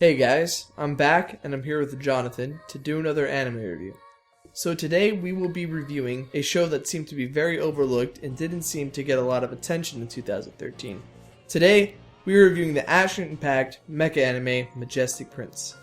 Hey guys, I'm back and I'm here with Jonathan to do another anime review. So today we will be reviewing a show that seemed to be very overlooked and didn't seem to get a lot of attention in 2013. Today we are reviewing the action-packed mecha anime Majestic Prince.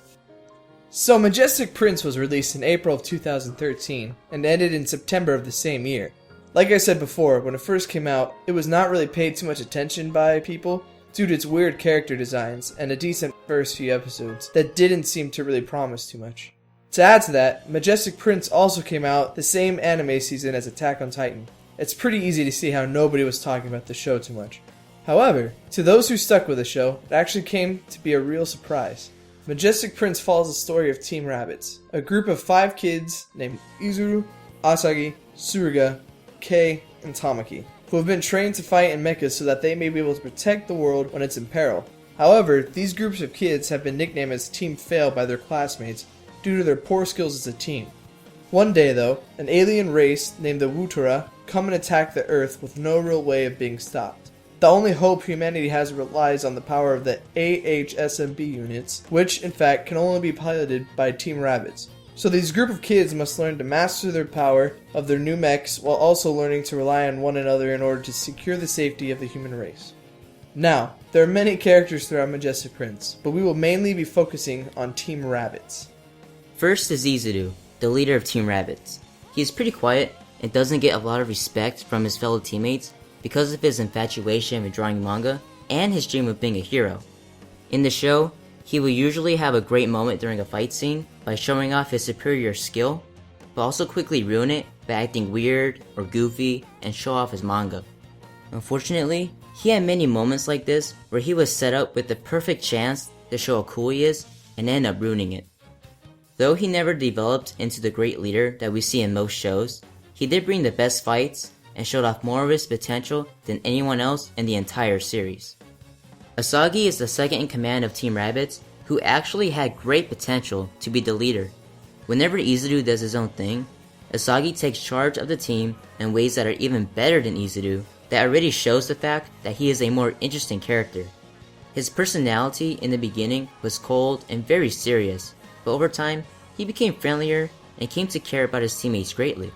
So Majestic Prince was released in April of 2013 and ended in September of the same year. Like I said before, when it first came out, it was not really paid too much attention by people due to its weird character designs and a decent first few episodes that didn't seem to really promise too much. To add to that, Majestic Prince also came out the same anime season as Attack on Titan. It's pretty easy to see how nobody was talking about the show too much. However, to those who stuck with the show, it actually came to be a real surprise. Majestic Prince follows the story of Team Rabbits, a group of 5 kids named Suru, Asagi, Suger, Kei, and Tamaki, who have been trained to fight in mechas so that they may be able to protect the world when it's in peril. However, these groups of kids have been nicknamed as Team Fail by their classmates due to their poor skills as a team. One day though, an alien race named the Wutora come and attack the Earth with no real way of being stopped. The only hope humanity has relies on the power of the AHSMB units, which in fact can only be piloted by Team Rabbits. So these group of kids must learn to master their power of their new mechs while also learning to rely on one another in order to secure the safety of the human race. Now, there are many characters throughout Majestic Prince, but we will mainly be focusing on Team Rabbits. First is Izuru, the leader of Team Rabbits. He is pretty quiet and doesn't get a lot of respect from his fellow teammates because of his infatuation with drawing manga and his dream of being a hero. In the show, he will usually have a great moment during a fight scene by showing off his superior skill, but also quickly ruin it by acting weird or goofy and show off his manga. Unfortunately, he had many moments like this where he was set up with the perfect chance to show how cool he is and end up ruining it. Though he never developed into the great leader that we see in most shows, he did bring the best fights and showed off more of his potential than anyone else in the entire series. Asagi is the second in command of Team Rabbits, who actually had great potential to be the leader. Whenever Izuru does his own thing, Asagi takes charge of the team in ways that are even better than Izuru, that already shows the fact that he is a more interesting character. His personality in the beginning was cold and very serious, but over time, he became friendlier and came to care about his teammates greatly.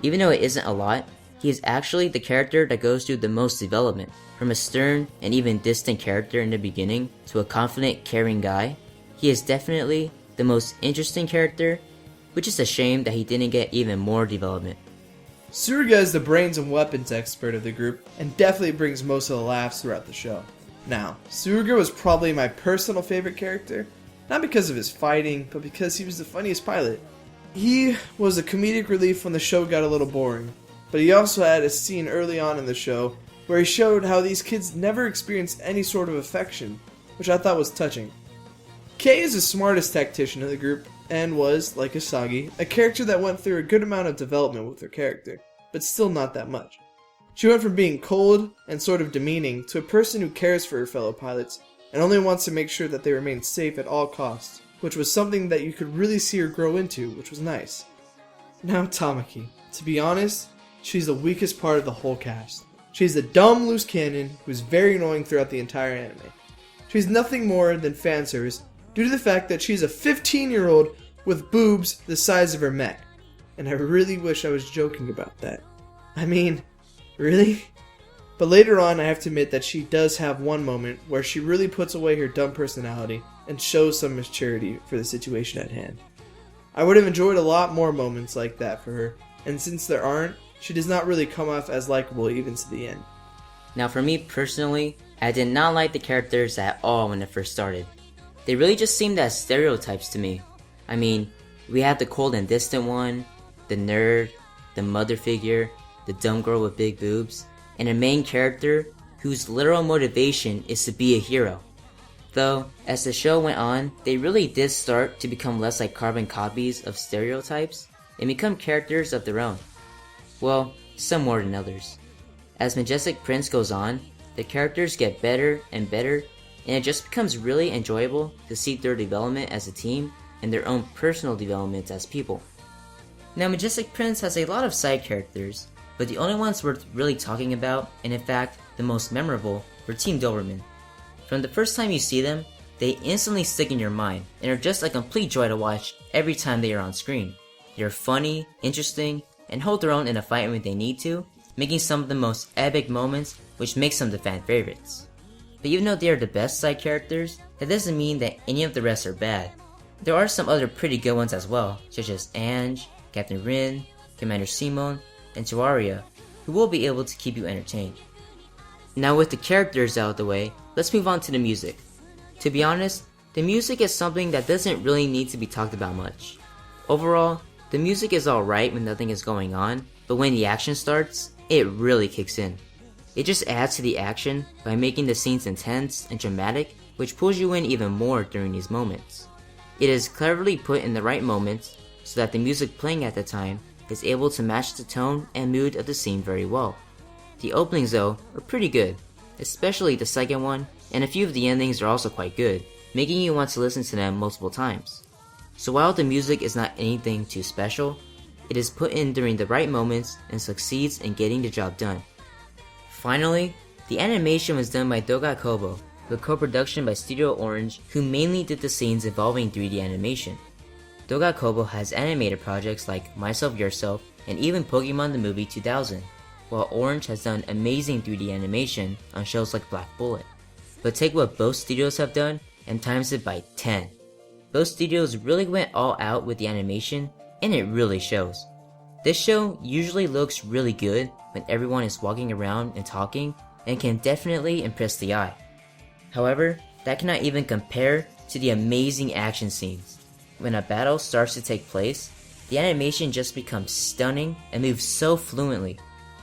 Even though it isn't a lot, he is actually the character that goes through the most development. From a stern and even distant character in the beginning to a confident, caring guy, he is definitely the most interesting character, which is a shame that he didn't get even more development. Suger is the brains and weapons expert of the group and definitely brings most of the laughs throughout the show. Now, Suger was probably my personal favorite character, not because of his fighting, but because he was the funniest pilot. He was a comedic relief when the show got a little boring, but he also had a scene early on in the show where he showed how these kids never experienced any sort of affection, which I thought was touching. Kei is the smartest tactician of the group, and was, like Asagi, a character that went through a good amount of development with her character, but still not that much. She went from being cold and sort of demeaning to a person who cares for her fellow pilots, and only wants to make sure that they remain safe at all costs, which was something that you could really see her grow into, which was nice. Now Tamaki. To be honest, she's the weakest part of the whole cast. She's the dumb loose cannon who's very annoying throughout the entire anime. She's nothing more than fanservice due to the fact that she's a 15-year-old with boobs the size of her mech. And I really wish I was joking about that. I mean, really? But later on I have to admit that she does have one moment where she really puts away her dumb personality and shows some maturity for the situation at hand. I would have enjoyed a lot more moments like that for her, and since there aren't, she does not really come off as likable even to the end. Now for me personally, I did not like the characters at all when it first started. They really just seemed as stereotypes to me. I mean, we had the cold and distant one, the nerd, the mother figure, the dumb girl with big boobs, and a main character whose literal motivation is to be a hero. Though, as the show went on, they really did start to become less like carbon copies of stereotypes and become characters of their own. Well, some more than others. As Majestic Prince goes on, the characters get better and better, and it just becomes really enjoyable to see their development as a team and their own personal developments as people. Now Majestic Prince has a lot of side characters, but the only ones worth really talking about, and in fact the most memorable, were Team Doberman. From the first time you see them, They instantly stick in your mind and are just a complete joy to watch every time they are on screen. They're funny, interesting, and hold their own in a fight when they need to, making some of the most epic moments, which makes them the fan favorites. But even though they are the best side characters, that doesn't mean that any of the rest are bad. There are some other pretty good ones as well, such as Ange, Captain Rin, Commander Simon, and Tuaria, who will be able to keep you entertained. Now with the characters out of the way, let's move on to the music. To be honest, the music is something that doesn't really need to be talked about much. Overall, the music is alright when nothing is going on, but when the action starts, it really kicks in. It just adds to the action by making the scenes intense and dramatic, which pulls you in even more during these moments. It is cleverly put in the right moments so that the music playing at the time is able to match the tone and mood of the scene very well. The openings though are pretty good, especially the second one, and a few of the endings are also quite good, making you want to listen to them multiple times. So while the music is not anything too special, it is put in during the right moments and succeeds in getting the job done. Finally, the animation was done by Doga Kobo, with co-production by Studio Orange, who mainly did the scenes involving 3D animation. Doga Kobo has animated projects like Myself Yourself and even Pokemon the Movie 2000, while Orange has done amazing 3D animation on shows like Black Bullet. But take what both studios have done and times it by 10. Both studios really went all out with the animation, and it really shows. This show usually looks really good when everyone is walking around and talking, and can definitely impress the eye. However, that cannot even compare to the amazing action scenes. When a battle starts to take place, the animation just becomes stunning and moves so fluently.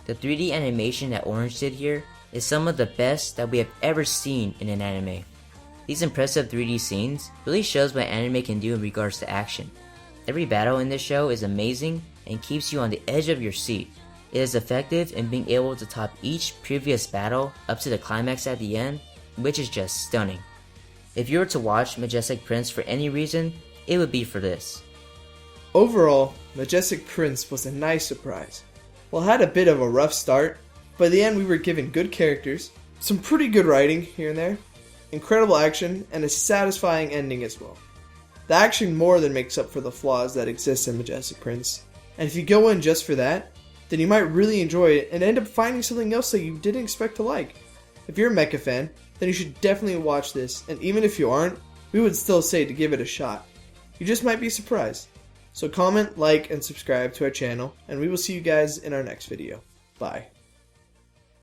The 3D animation that Orange did here is some of the best that we have ever seen in an anime. These impressive 3D scenes really shows what anime can do in regards to action. Every battle in this show is amazing and keeps you on the edge of your seat. It is effective in being able to top each previous battle up to the climax at the end, which is just stunning. If you were to watch Majestic Prince for any reason, it would be for this. Overall, Majestic Prince was a nice surprise. Well, it had a bit of a rough start, but in the end we were given good characters, some pretty good writing here and there, incredible action, and a satisfying ending as well. The action more than makes up for the flaws that exist in Majestic Prince, and if you go in just for that, then you might really enjoy it and end up finding something else that you didn't expect to like. If you're a mecha fan, then you should definitely watch this, and even if you aren't, we would still say to give it a shot. You just might be surprised. So comment, like, and subscribe to our channel, and we will see you guys in our next video. Bye.